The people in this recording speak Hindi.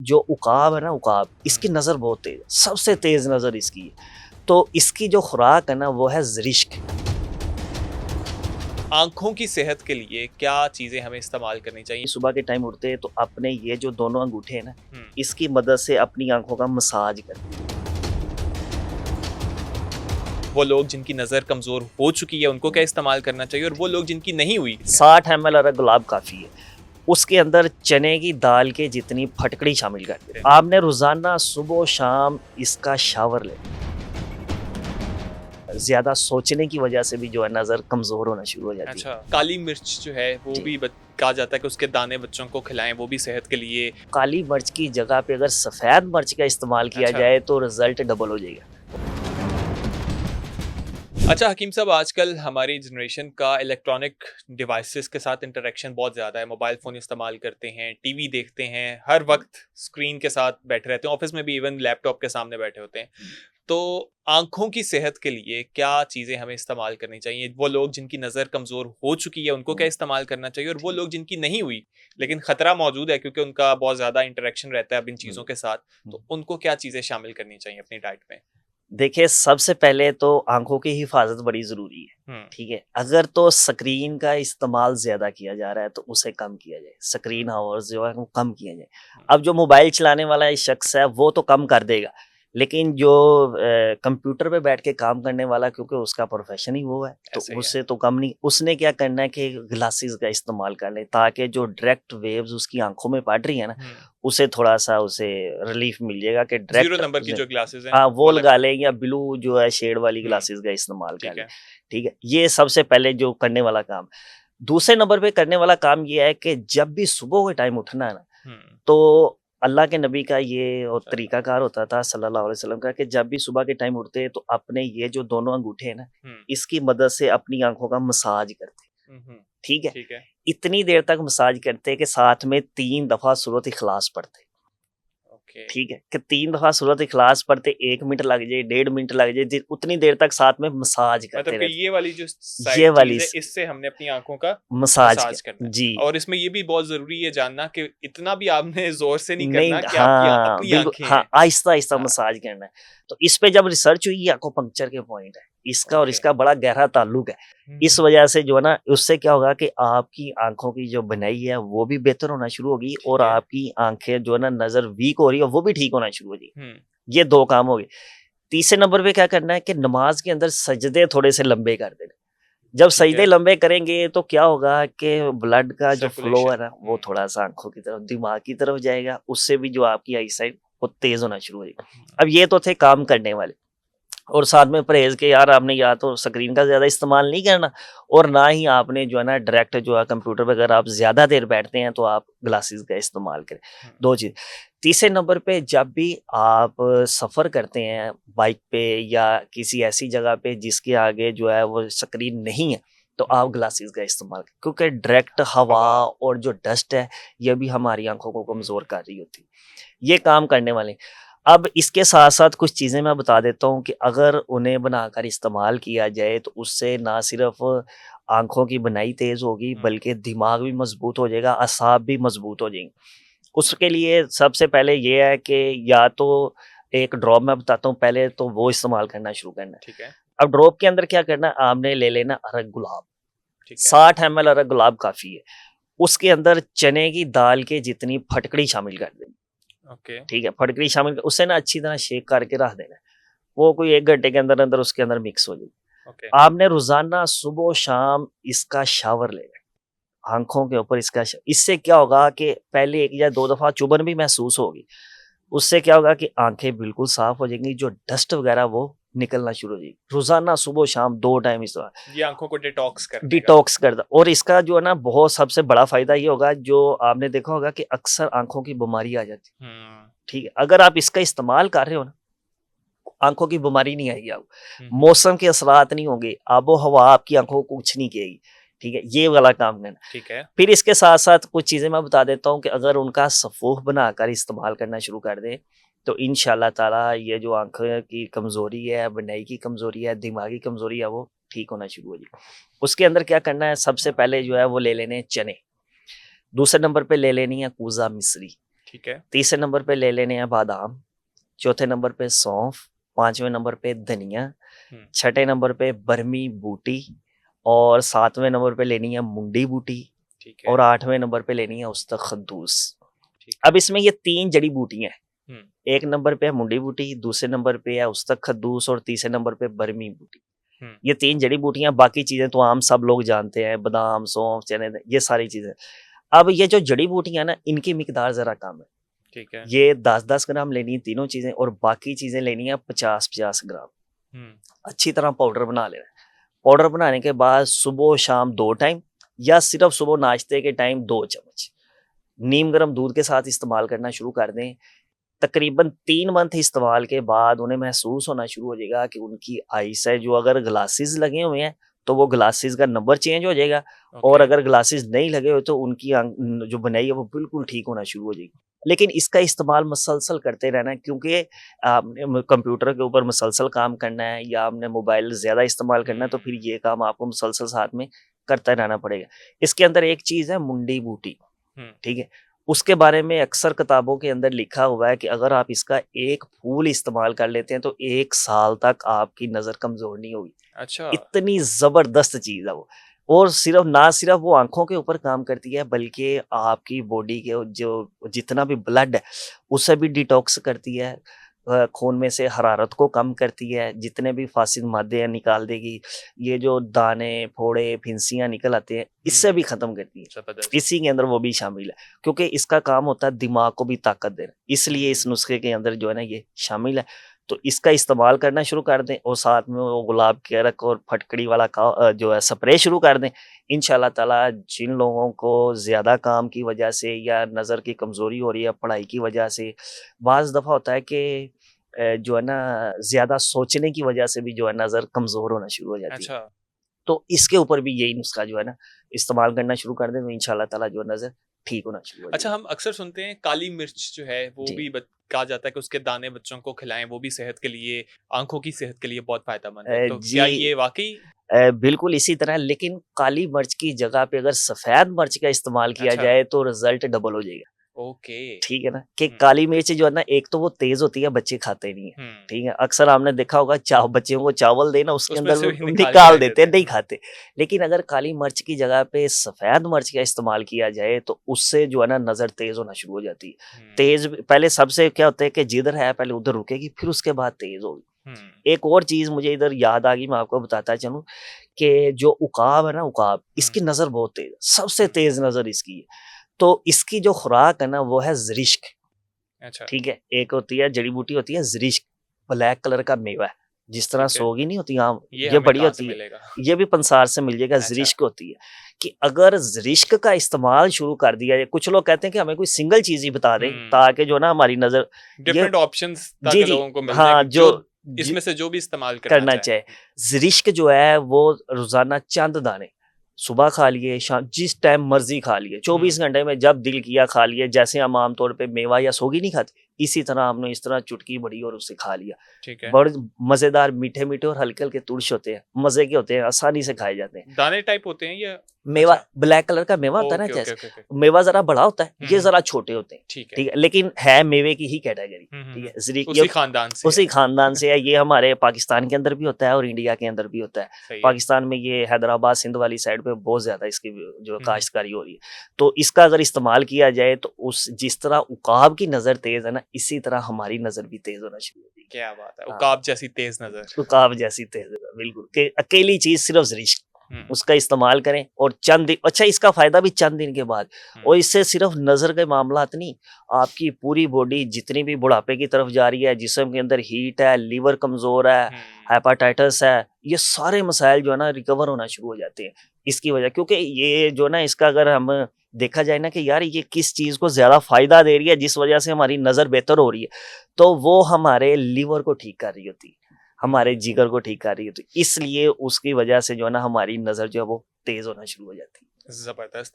जो उकाब है ना, उकाब, इसकी नज़र बहुत तेज़ है, सबसे तेज़ नज़र इसकी है। तो इसकी जो खुराक है ना वो है ज़रिश्क। आँखों की सेहत के लिए क्या चीज़ें हमें इस्तेमाल करनी चाहिए? सुबह के टाइम उठते हैं तो अपने ये जो दोनों अंगूठे हैं ना, हुँ, इसकी मदद से अपनी आँखों का मसाज करें। वो लोग जिनकी नज़र कमज़ोर हो चुकी है उनको क्या इस्तेमाल करना चाहिए और वो लोग जिनकी नहीं हुई? 60 ml अरग गुलाब काफ़ी है। उसके अंदर चने की दाल के जितनी फटकड़ी शामिल कर दें। आपने रोज़ाना सुबह शाम इसका शावर लें। ज़्यादा सोचने की वजह से भी जो है नज़र कमज़ोर होना शुरू हो जाती है। अच्छा, काली मिर्च जो है वो जी। भी कहा जाता है कि उसके दाने बच्चों को खिलाएं, वो भी सेहत के लिए। काली मिर्च की जगह पे अगर सफ़ेद मिर्च का इस्तेमाल किया अच्छा। जाए तो रिज़ल्ट डबल हो जाएगा। अच्छा हकीम साहब, आजकल हमारी जनरेशन का इलेक्ट्रॉनिक डिवाइसेस के साथ इंटरेक्शन बहुत ज़्यादा है। मोबाइल फ़ोन इस्तेमाल करते हैं, टीवी देखते हैं, हर वक्त स्क्रीन के साथ बैठे रहते हैं, ऑफिस में भी इवन लैपटॉप के सामने बैठे होते हैं। तो आँखों की सेहत के लिए क्या चीज़ें हमें इस्तेमाल करनी चाहिए? वो लोग जिनकी नज़र कमज़ोर हो चुकी है उनको क्या इस्तेमाल करना चाहिए? और वो लोग जिनकी नहीं हुई लेकिन ख़तरा मौजूद है क्योंकि उनका बहुत ज़्यादा इंटरेक्शन रहता है अब इन चीज़ों के साथ, तो उनको क्या चीज़ें शामिल करनी चाहिए अपनी डाइट में? देखिए, सबसे पहले तो आँखों की हिफाज़त बड़ी ज़रूरी है, हुँ, ठीक है? अगर तो स्क्रीन का इस्तेमाल ज़्यादा किया जा रहा है तो उसे कम किया जाए, स्क्रीन आवर्स जो है वो कम किया जाए। हुँ। अब जो मोबाइल चलाने वाला एक शख्स है वो तो कम कर देगा, लेकिन जो कंप्यूटर पे बैठ के काम करने वाला, क्योंकि उसका प्रोफ़ेशन ही वो है, तो ऐसा ही है। उससे तो कम नहीं। उसने क्या करना है कि ग्लासेस का इस्तेमाल कर ले ताकि जो डायरेक्ट वेव्स उसकी आँखों में पड़ रही है ना, हुँ। उसे थोड़ा-सा उसे रिलीफ़ मिल जाएगा कि 0 डायरेक्ट नंबर की उसे, जो ग्लासेस हैं हाँ, वो वो लगा लगा। लें या ब्लू जो है शेड वाली हुँ, ग्लासेस का इस्तेमाल कर ठीक लें, है। ठीक है? ये सबसे पहले जो करने वाला काम। दूसरे नंबर पे करने वाला काम ये है कि जब भी सुबह के टाइम उठना है ना, हुँ, तो अल्लाह के नबी का ये और सल्लल्लाहु तरीक़ाकार होता था सल्लल्लाहु अलैहि वसल्लम का कि जब भी सुबह के टाइम उठते हैं तो अपने ये जो दोनों अंगूठे हैं ना, हुँ, इसकी मदद से अपनी आँखों का मसाज करते, हुँ, हुँ, ठीक है? ठीक है। इतनी देर तक मसाज करते कि साथ में 3 दफ़ा सूरत इख़लास पढ़ते। ओके। ठीक है, कि 3 दफ़ा सूरत इख़लास पढ़ते, 1 मिनट लग जाए, 1.5 मिनट लग जाए, जि उतनी देर तक साथ में मसाज मतलब करते कि रहते। ये वाली जो ये साइड वाली चीज़ है स इससे हमने अपनी आँखों का मसाज मसाज करना क है। जी। और इसमें ये भी बहुत ज़रूरी है जानना कि इतना भी आपने ज़ोर से नहीं नहीं, करना कि आपकी हाँ, अपनी बिल्कुल, आँखें हाँ, हैं। आहिस्ता-आहिस्ता हाँ, मसाज करना है। तो इस पे जब रिसर्च हुई, ये एक्यूपंक्चर के पॉइंट है। इसका और ओके। इसका बड़ा गहरा ताल्लुक है। हुँ, इस हुँ, वजह से जो है ना, उससे क्या होगा कि आपकी आँखों की जो बनाई है, वो भी बेहतर होना शुरू होगी और ठीक है। आपकी आँखें जो है ना, नज़र वीक हो रही है, वो भी ठीक होना शुरू हो जाएगी। हुँ, ये 2 काम हो गए। तीसरे नंबर पे क्या करना है कि नमाज़ के अंदर सजदे थोड़े से लंबे कर देने। जब ठीक सजदे है। लंबे करेंगे तो क्या होगा कि ब्लड का जो फ्लो है सर्कुलेशन। ना, वो हुँ, थोड़ा-सा आँखों की तरफ, दिमाग की तरफ जाएगा, उससे भी जो आपकी आई साइट वो तेज़ होना शुरू हो जाएगी। हुँ, अब ये तो थे काम करने वाले, और साथ में परहेज़ के, यार आपने या तो स्क्रीन का ज़्यादा इस्तेमाल नहीं करना और ना ही आपने जो है ना डायरेक्ट जो है कंप्यूटर पे अगर आप ज़्यादा देर बैठते हैं तो आप ग्लासेस का इस्तेमाल करें। हुँ, 2 चीज़। तीसरे नंबर पे जब भी आप सफ़र करते हैं बाइक पे या किसी ऐसी जगह पे जिसके आगे जो है वो स्क्रीन नहीं है, तो हुँ। आप ग्लासेस का इस्तेमाल करें, क्योंकि डायरेक्ट हवा हवा। और जो डस्ट है, ये भी हमारी आँखों को हुँ, कमज़ोर कर रही होती है। ये काम करने वाले हैं। अब इसके साथ-साथ कुछ चीज़ें मैं बता देता हूँ कि अगर उन्हें बनाकर इस्तेमाल किया जाए तो उससे ना सिर्फ़ आँखों की बनाई तेज़ होगी, हुँ, बल्कि दिमाग भी मज़बूत हो जाएगा, असाब भी मज़बूत हो जाएँगे। उसके लिए सबसे पहले ये है कि या तो एक ड्रॉप मैं बताता हूँ, पहले तो वो इस्तेमाल करना शुरू करना है। ठीक है, अब ड्रॉप के अंदर क्या करना है, आपने ले लेना अरग गुलाब, ठीक है। 60 एमएल अरग गुलाब काफ़ी है। उसके अंदर चने की दाल के जितनी फटकड़ी शामिल कर देनी, ओके, ठीक है? फटकरी शामिल उससे ना अच्छी तरह शेक करके रख देना है। वो कोई 1 घंटे के अंदर-अंदर उसके अंदर मिक्स हो जाएगी। ओके। आपने रोज़ाना सुबह-शाम इसका शावर लेना है, आँखों के ऊपर इसका इससे क्या होगा कि पहले 1 या 2 दफ़ा चुभन भी महसूस होगी। उससे क्या होगा कि आँखें बिल्कुल साफ़ हो जाएँगी, जो डस्ट वग़ैरह वो निकलना शुरू हो जाएगी। रोज़ाना सुबह-शाम 2 टाइम इस्तेमाल, ये आँखों को डिटॉक्स कर देगा। डिटॉक्स कर द और इसका जो है ना बहुत सबसे बड़ा फ़ायदा ये होगा, जो आपने देखा होगा कि अक्सर आँखों की बीमारी आ जाती है, हुँ, ठीक है? अगर आप इसका इस्तेमाल कर रहे हो ना, आँखों की बीमारी नहीं आएगी हुँ, आपको। हुँ, मौसम के असरात नहीं होंगे, आबो-हवा आपकी आँखों को कुछ नहीं किएगी, ठीक है? ये वाला काम करना। ठीक है। फिर इसके साथ-साथ कुछ चीज़ें मैं बता देता हूँ कि अगर उनका सफ़ूफ बनाकर इस्तेमाल करना शुरू कर दें, तो इंशाअल्लाह ताला ये जो आँखों की कमज़ोरी है, बनाई की कमज़ोरी है, दिमागी कमज़ोरी है, वो ठीक होना शुरू हो जाएगी। उसके अंदर क्या करना है, सबसे पहले जो है वो ले लेने हैं चने, दूसरे नंबर पे ले लेनी है कूज़ा मिश्री, ठीक है। तीसरे नंबर पे ले लेने हैं बादाम, चौथे नंबर पे सौंफ, पांचवें नंबर पे धनिया, हम्म, छठे नंबर पे बरमी बूटी, और सातवें नंबर पे लेनी है मुंडी बूटी, ठीक है। और आठवें नंबर पे लेनी है उस्तक खद्दूस। ठीक है। अब इसमें ये 3 जड़ी बूटियां हैं। हम्म, एक नंबर पे है मुंडी बूटी, दूसरे नंबर पे है उस्तक खद्दूस, और तीसरे नंबर पे बरमी बूटी। हम्म, ये 3 जड़ी बूटियां, बाकी चीजें तो आम सब लोग जानते हैं, बादाम, सौंफ, चने, ये सारी चीजें। अब ये जो जड़ी बूटियां ना, इनकी मिकदार जरा कम है। ठीक है। ये 10-10 ग्राम लेनी है तीनों चीजें, और बाकी चीजें लेनी है 50-50 ग्राम। हम्म, अच्छी तरह पाउडर बना लेना है। पाउडर बनाने के बाद सुबह शाम 2 टाइम, या सिर्फ सुबह नाश्ते के टाइम 2 चम्मच नीम गर्म दूध के साथ इस्तेमाल करना शुरू कर दें। तकरीबन 3 मंथ इस्तेमाल के बाद उन्हें महसूस होना शुरू हो जाएगा कि उनकी आइस है, जो अगर ग्लासेस लगे हुए हैं तो वो ग्लासेस का नंबर चेंज हो जाएगा, और ओके। अगर ग्लासेस नहीं लगे हुए तो उनकी जो बनाई है वो बिल्कुल ठीक होना शुरू हो जाएगी। लेकिन इसका इस्तेमाल मुसलसल करते रहना है, क्योंकि आपने कंप्यूटर के ऊपर मुसलसल काम करना है या आपने मोबाइल ज़्यादा इस्तेमाल करना है, तो फिर ये काम आपको मुसलसल साथ में करता रहना पड़ेगा। इसके अंदर एक चीज़ है मुंडी बूटी, हम्म, ठीक है? उसके बारे में अक्सर किताबों के अंदर लिखा हुआ है कि अगर आप इसका एक फूल इस्तेमाल कर लेते हैं तो 1 साल तक आपकी नज़र कमज़ोर नहीं होगी। अच्छा। इतनी ज़बरदस्त चीज़ है वो। और सिर्फ़ वो आँखों के ऊपर काम करती है, बल्कि आपकी बॉडी के जो जितना भी ब्लड है, उसे भी डिटॉक्स करती है। खून में से हरारत को कम करती है, जितने भी फासिद मादे हैं निकाल देगी। ये जो दाने, फोड़े, फिंसियाँ निकल आते हैं, इससे भी ख़त्म करती है। जबरदस्त। इसी के अंदर वो भी शामिल है, क्योंकि इसका काम होता है दिमाग को भी ताकत देना, इसलिए इस नुस्खे के अंदर जो है ना ये शामिल है। तो इसका इस्तेमाल करना शुरू कर दें, और साथ में वो गुलाब के अरक और फटकड़ी वाला जो है स्प्रे शुरू कर दें। इंशाल्लाह ताला जिन लोगों को ज़्यादा काम की वजह से या नज़र की कमज़ोरी हो रही है पढ़ाई की वजह से, बाज़ दफ़ा होता है कि जो है ना ज़्यादा सोचने की वजह से भी जो है नज़र कमज़ोर होना शुरू हो जाती है। अच्छा। तो इसके ऊपर भी यही नुस्खा जो है ना इस्तेमाल करना शुरू कर दें, तो इंशाल्लाह ताला जो है नज़र ठीक होना शुरू हो अच्छा, जाएगी। हम अक्सर सुनते हैं काली मिर्च जो है वो जी। भी कहा जाता है कि उसके दाने बच्चों को खिलाएं, वो भी सेहत के लिए, आंखों की सेहत के लिए बहुत फायदेमंद है। तो जी। क्या ये वाकई? बिल्कुल इसी तरह, लेकिन काली मिर्च की जगह पे अगर सफ़ेद मिर्च का इस्तेमाल किया अच्छा। जाए तो रिज़ल्ट डबल हो जाएगा। ओके। ठीक है ना? कि हम्म, काली मिर्च जो है ना, एक तो वो तेज़ होती है, बच्चे खाते नहीं है, हम्म, ठीक है? अक्सर आपने देखा होगा बच्चों को चावल देना, उसके उसमें अंदर से वो भी निकाल के निकाल रख देते देते हैं, हैं। नहीं खाते। लेकिन अगर काली मिर्च की जगह पे सफ़ेद मिर्च का इस्तेमाल किया जाए तो उससे जो है ना नज़र तेज़ होना शुरू हो जाती है। हम्म, तेज़ पहले सबसे क्या होता है कि जिधर है पहले उधर रुकेगी, फिर उसके बाद तेज़ होगी। हम्म, एक और चीज़ मुझे इधर याद आ गई, मैं आपको बताता चलूँ कि जो उकाब है ना, उकाब, इसकी हम्म, नज़र बहुत तेज़ है, सबसे हम्म, तेज़ नज़र इसकी है। तो इसकी जो खुराक है ना वो है ज़रिश्क, अच्छा। ठीक है? एक होती है जड़ी-बूटी होती है ज़रिश्क, ब्लैक कलर का मेवा है। जिस तरह ठीक है। सोगी नहीं होती आम, ये ये हमें बड़ी कहाँ से होती है, मिलेगा? ये भी पंसार से मिल जाएगा, अच्छा। ज़रिश्क होती है। कि अगर ज़रिश्क का इस्तेमाल शुरू कर दिया जाए, कुछ लोग कहते हैं कि हमें कोई सिंगल चीज़ ही बता दें हम्म, ताकि जो ना हमारी नज़र ये डिफरेंट ऑप्शंस जी, ताकि जी। लोगों को मिल जाए हाँ, कि जो जो ज इसमें से जो भी इस्तेमाल करना करना चाहे। चाहिए। ज़रिश्क जो है वो रोज़ाना चंद दाने, सुबह खा लिए, शाम जिस टाइम मर्ज़ी खा लिए, 24 घंटे में जब दिल किया खा लिए। जैसे हम आम तौर पे मेवा या सोगी नहीं खाते, इसी तरह हमने इस तरह चुटकी बड़ी और उसे खा लिया। ठीक है। बड़े मज़ेदार मीठे-मीठे और हल्के-हल्के तुर्श होते हैं, मज़े के होते हैं, आसानी से खाए जाते हैं। दाने टाइप होते हैं या? मेवा अच्छा। ब्लैक कलर का मेवा होता है ना, ओके, ओके, जैसे ओके, ओके। मेवा ज़रा बड़ा होता है, ये हम्म, ज़रा छोटे होते हैं, ठीक है। ठीक है? लेकिन है मेवे की ही कैटेगरी, ठीक है? ये उसी खानदान से उसी है। खानदान से है। ये हमारे पाकिस्तान के अंदर भी होता है और इंडिया के अंदर भी होता है। सही है। पाकिस्तान में ये हैदराबाद, सिंध वाली साइड पे बहुत ज़्यादा इसकी जो हम्म, काश्तकारी हो रही है। तो इसका अगर इस्तेमाल किया जाए तो उस जिस तरह उकाब की नज़र तेज़ है ना, इसी तरह हमारी नज़र भी तेज़ होना शुरू होती है। क्या बात है, हाँ, उकाब जैसी तेज नजर। उकाब जैसी तेज़ है, बिल्कुल। कि अकेली चीज़ सिर्फ ज़रिश्क, हम्म, उसका इस्तेमाल करें और चंद दिन, अच्छा इसका फ़ायदा भी चंद दिन के बाद। हम्म, और इससे सिर्फ नज़र के मामलात नहीं, आपकी पूरी बॉडी जितनी भी बुढ़ापे की तरफ जा रही है, जिस्म के अंदर हीट है, लीवर कमज़ोर है, हम्म, हेपेटाइटिस है, ये सारे मसाइल जो है ना रिकवर होना शुरू हो जाते हैं इसकी वजह। क्योंकि ये जो ना इसका अगर हम देखा जाए ना कि यार ये किस चीज़ को ज़्यादा फ़ायदा दे रही है, जिस वजह से हमारी नज़र बेहतर हो रही है, तो वो हमारे लीवर को ठीक कर रही होती है, हमारे जिगर को ठीक कर रही होती है। इसलिए उसकी वजह से जो है ना हमारी नज़र जो है वो तेज़ होना शुरू हो जाती है। जबरदस्त।